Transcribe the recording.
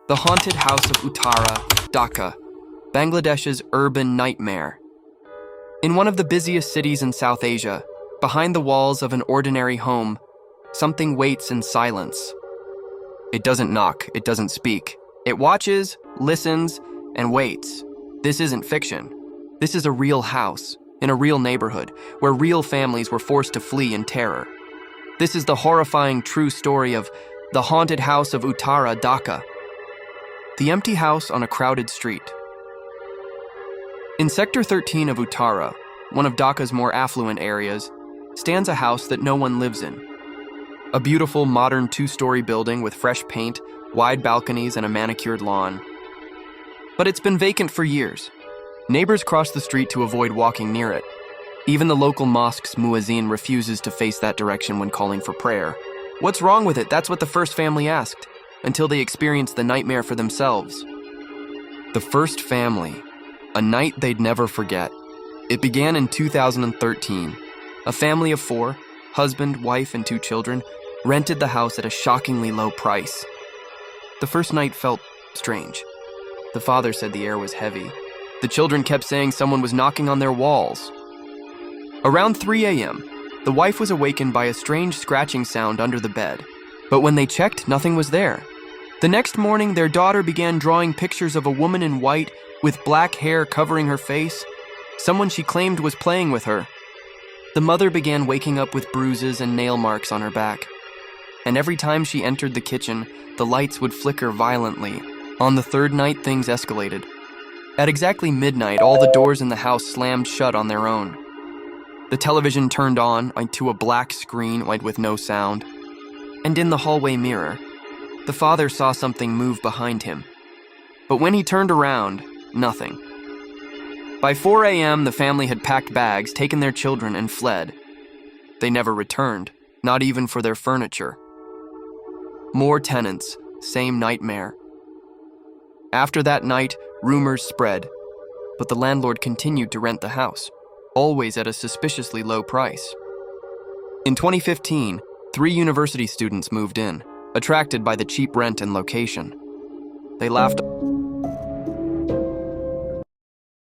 The Haunted House of Uttara, Dhaka, Bangladesh's urban nightmare. In one of the busiest cities in South Asia, behind the walls of an ordinary home, something waits in silence. It doesn't knock, it doesn't speak. It watches, listens, and waits. This isn't fiction. This is a real house, in a real neighborhood, where real families were forced to flee in terror. This is the horrifying true story of the Haunted House of Uttara, Dhaka. The empty house on a crowded street. In Sector 13 of Uttara, one of Dhaka's more affluent areas, stands a house that no one lives in. A beautiful modern two-story building with fresh paint, wide balconies, and a manicured lawn. But it's been vacant for years. Neighbors cross the street to avoid walking near it. Even the local mosque's muezzin refuses to face that direction when calling for prayer. What's wrong with it? That's what the first family asked, until they experienced the nightmare for themselves. The first family, a night they'd never forget. It began in 2013. A family of 4, husband, wife, and 2 children, rented the house at a shockingly low price. The first night felt strange. The father said the air was heavy. The children kept saying someone was knocking on their walls. Around 3 a.m., the wife was awakened by a strange scratching sound under the bed. But when they checked, nothing was there. The next morning, their daughter began drawing pictures of a woman in white with black hair covering her face, someone she claimed was playing with her. The mother began waking up with bruises and nail marks on her back. And every time she entered the kitchen, the lights would flicker violently. On the 3rd night, things escalated. At exactly midnight, all the doors in the house slammed shut on their own. The television turned on to a black screen with no sound. And in the hallway mirror, the father saw something move behind him. But when he turned around, nothing. By 4 a.m., the family had packed bags, taken their children, and fled. They never returned, not even for their furniture. More tenants, same nightmare. After that night, rumors spread, but the landlord continued to rent the house, always at a suspiciously low price. In 2015, 3 university students moved in, attracted by the cheap rent and location. They laughed.